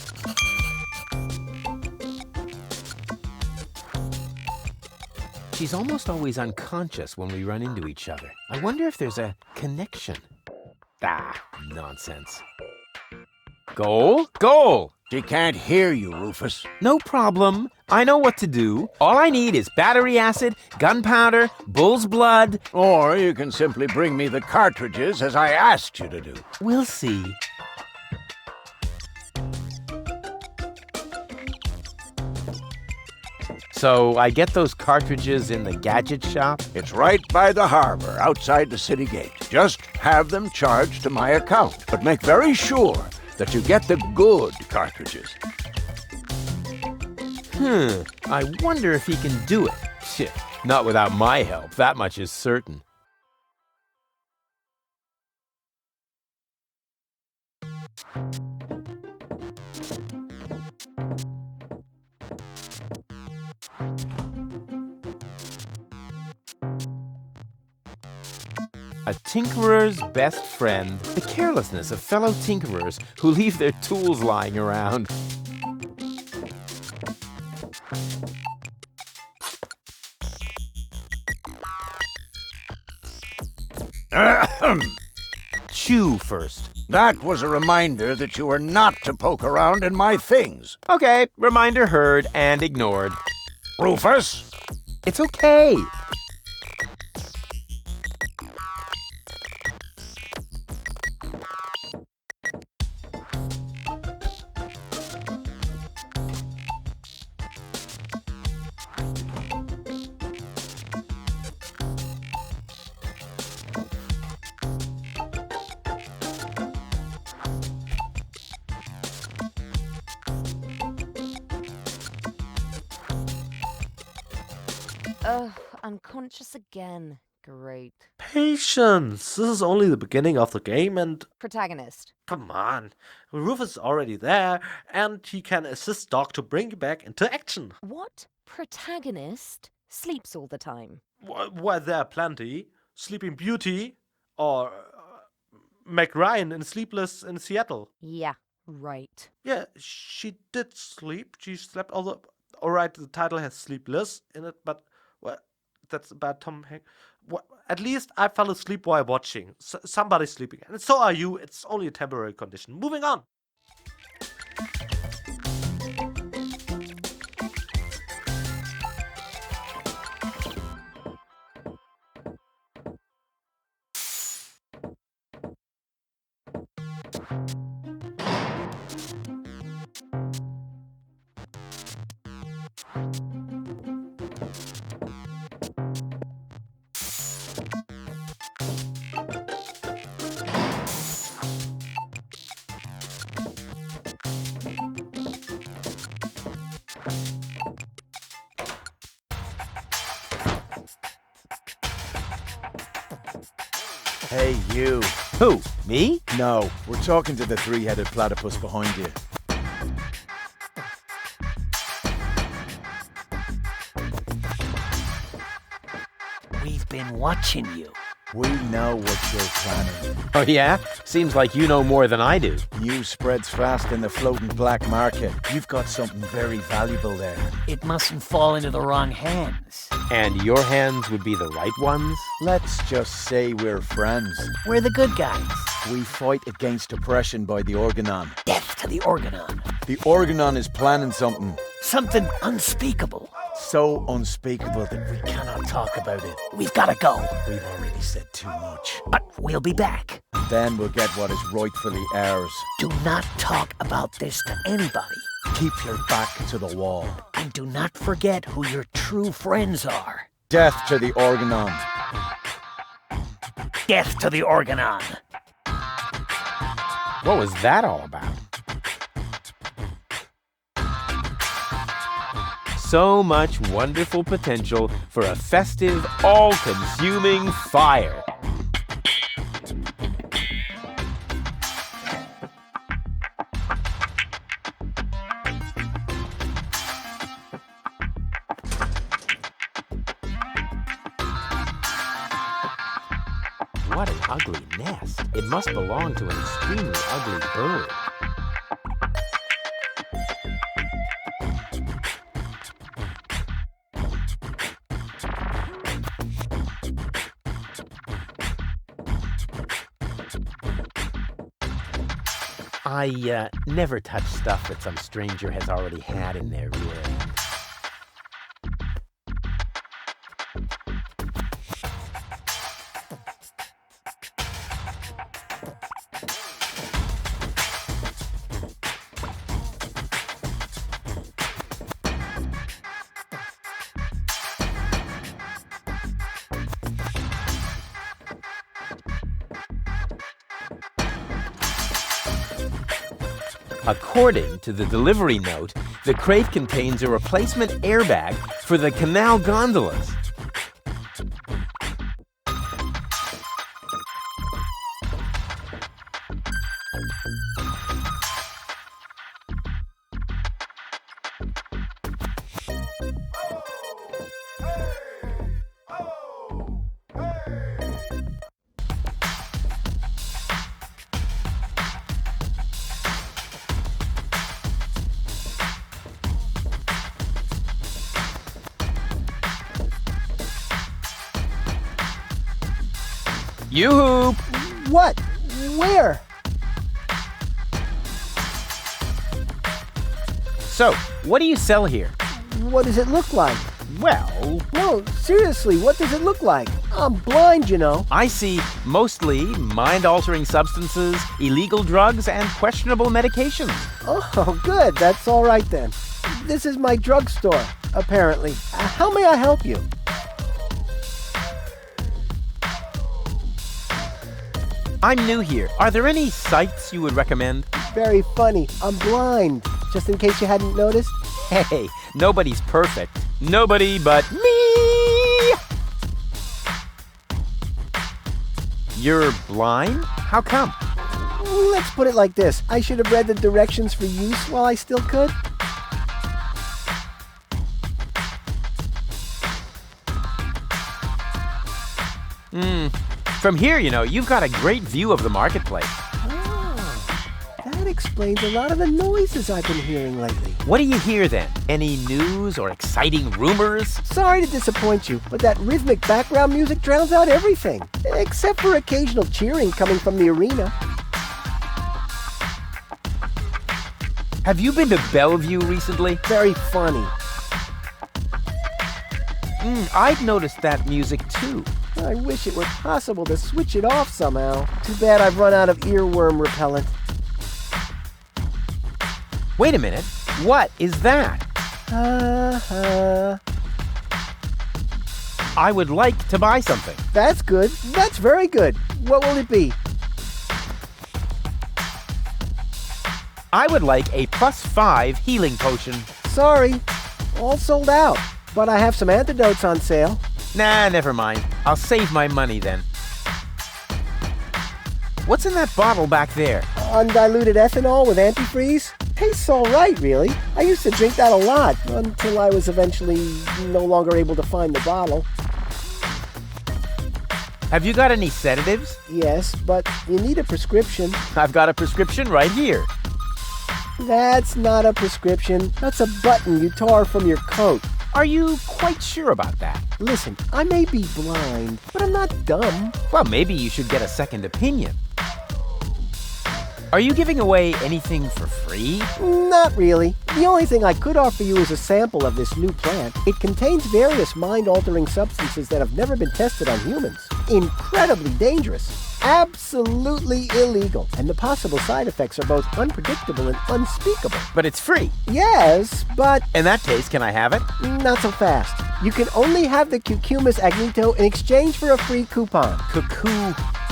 She's almost always unconscious when we run into each other. I wonder if there's a connection. Ah, nonsense. Goal! She can't hear you, Rufus. No problem. I know what to do. All I need is battery acid, gunpowder, bull's blood. Or you can simply bring me the cartridges as I asked you to do. We'll see. So I get those cartridges in the gadget shop? It's right by the harbor, outside the city gate. Just have them charged to my account. But make very sure that you get the good cartridges. I wonder if he can do it. Shit, not without my help, that much is certain. A tinkerer's best friend. The carelessness of fellow tinkerers who leave their tools lying around. Chew first. That was a reminder that you were not to poke around in my things. Okay, reminder heard and ignored. Rufus? It's okay. Ugh, unconscious again. Great. Patience! This is only the beginning of the game and... Protagonist. Come on. Rufus is already there and he can assist Doc to bring you back into action. What protagonist sleeps all the time? Why, there are plenty. Sleeping Beauty or Meg Ryan in Sleepless in Seattle. Yeah, right. Yeah, she did sleep. She slept, although... Alright, the title has Sleepless in it, but well, that's about Tom Hanks. At least I fell asleep while watching. Somebody's sleeping. And so are you. It's only a temporary condition. Moving on. Hey, you. Who? Me? No, we're talking to the three-headed platypus behind you. We've been watching you. We know what you're planning. Oh yeah? Seems like you know more than I do. News spreads fast in the floating black market. You've got something very valuable there. It mustn't fall into the wrong hands. And your hands would be the right ones? Let's just say we're friends. We're the good guys. We fight against oppression by the Organon. Death to the Organon. The Organon is planning something. Something unspeakable. So unspeakable that we cannot talk about it. We've got to go. We've already said too much. But we'll be back. Then we'll get what is rightfully ours. Do not talk about this to anybody. Keep your back to the wall. And do not forget who your true friends are. Death to the Organon. Death to the Organon. What was that all about? So much wonderful potential for a festive, all-consuming fire. What an ugly nest. It must belong to an extremely ugly bird. I never touch stuff that some stranger has already had in their rear end. According to the delivery note, the crate contains a replacement airbag for the canal gondolas. Yoo-hoo! What? Where? So, what do you sell here? What does it look like? Well... No, seriously, what does it look like? I'm blind, you know. I see mostly mind-altering substances, illegal drugs, and questionable medications. Oh, good. That's all right then. This is my drugstore, apparently. How may I help you? I'm new here. Are there any sites you would recommend? Very funny. I'm blind, just in case you hadn't noticed. Hey, nobody's perfect. Nobody but me! You're blind? How come? Let's put it like this. I should have read the directions for use while I still could. From here, you know, you've got a great view of the marketplace. That explains a lot of the noises I've been hearing lately. What do you hear then? Any news or exciting rumors? Sorry to disappoint you, but that rhythmic background music drowns out everything. Except for occasional cheering coming from the arena. Have you been to Bellevue recently? Very funny. I've noticed that music too. I wish it were possible to switch it off somehow. Too bad I've run out of earworm repellent. Wait a minute. What is that? I would like to buy something. That's good. That's very good. What will it be? I would like a +5 healing potion. Sorry. All sold out. But I have some antidotes on sale. Nah, never mind. I'll save my money then. What's in that bottle back there? Undiluted ethanol with antifreeze? Tastes all right, really. I used to drink that a lot until I was eventually no longer able to find the bottle. Have you got any sedatives? Yes, but you need a prescription. I've got a prescription right here. That's not a prescription. That's a button you tore from your coat. Are you quite sure about that? Listen, I may be blind, but I'm not dumb. Well, maybe you should get a second opinion. Are you giving away anything for free? Not really. The only thing I could offer you is a sample of this new plant. It contains various mind-altering substances that have never been tested on humans. Incredibly dangerous. Absolutely illegal. And the possible side effects are both unpredictable and unspeakable. But it's free. Yes, but... In that case, can I have it? Not so fast. You can only have the Cucumis agnito in exchange for a free coupon.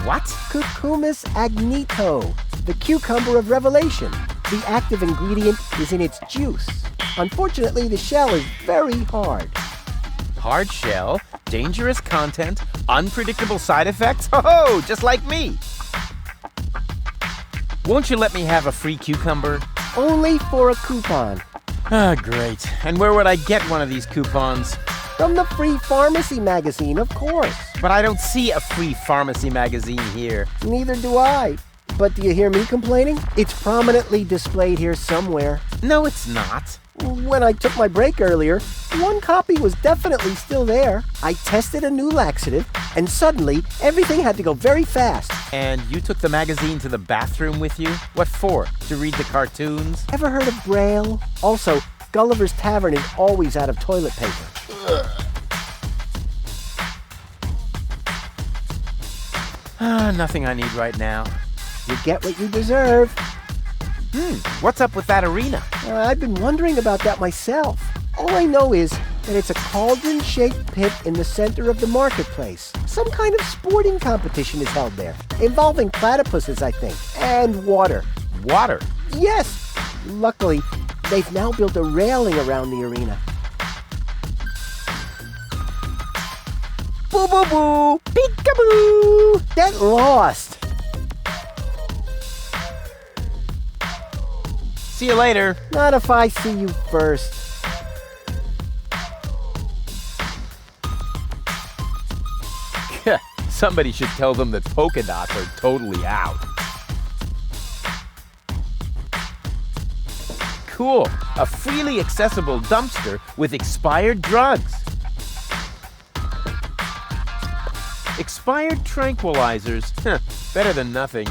What? Cucumis agnito. The cucumber of revelation. The active ingredient is in its juice. Unfortunately, the shell is very hard. Hard shell, dangerous content, unpredictable side effects? Oh, just like me! Won't you let me have a free cucumber? Only for a coupon. Ah, great. And where would I get one of these coupons? From the Free Pharmacy magazine, of course. But I don't see a Free Pharmacy magazine here. Neither do I. But do you hear me complaining? It's prominently displayed here somewhere. No, it's not. When I took my break earlier, one copy was definitely still there. I tested a new laxative, and suddenly, everything had to go very fast. And you took the magazine to the bathroom with you? What for? To read the cartoons? Ever heard of Braille? Also, Gulliver's Tavern is always out of toilet paper. Nothing I need right now. You get what you deserve. What's up with that arena? I've been wondering about that myself. All I know is that it's a cauldron-shaped pit in the center of the marketplace. Some kind of sporting competition is held there, involving platypuses, I think, and water. Water? Yes. Luckily, they've now built a railing around the arena. Boo boo boo! Peekaboo! Get lost! See you later. Not if I see you first. Somebody should tell them that polka dots are totally out. Cool. A freely accessible dumpster with expired drugs. Expired tranquilizers. Better than nothing.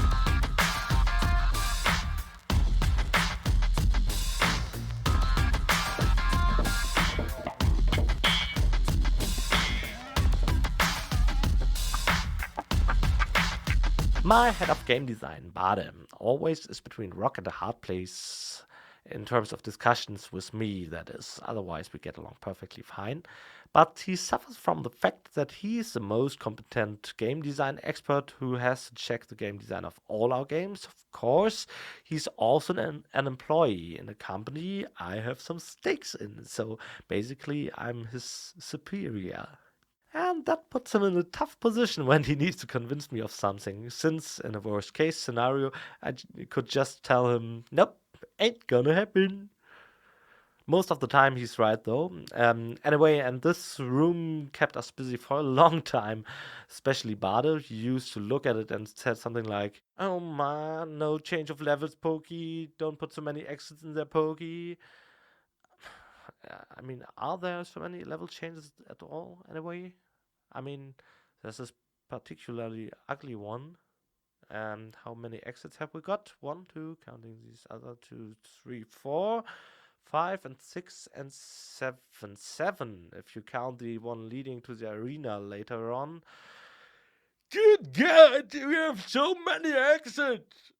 My head of game design, Bade, always is between rock and a hard place in terms of discussions with me, that is. Otherwise, we get along perfectly fine. But he suffers from the fact that he is the most competent game design expert who has to check the game design of all our games. Of course, he's also an employee in a company I have some stakes in. So basically, I'm his superior. And that puts him in a tough position when he needs to convince me of something, since in a worst case scenario, could just tell him, nope, ain't gonna happen. Most of the time he's right though. Anyway, and this room kept us busy for a long time, especially Bade. He used to look at it and said something like, oh man, no change of levels, Pokey, don't put so many exits in there, Pokey. I mean, are there so many level changes at all, anyway? I mean, there's this particularly ugly one. And how many exits have we got? 1, 2, counting these other 2, 3, 4, 5, and 6, and 7. 7, if you count the one leading to the arena later on. Good God, we have so many exits!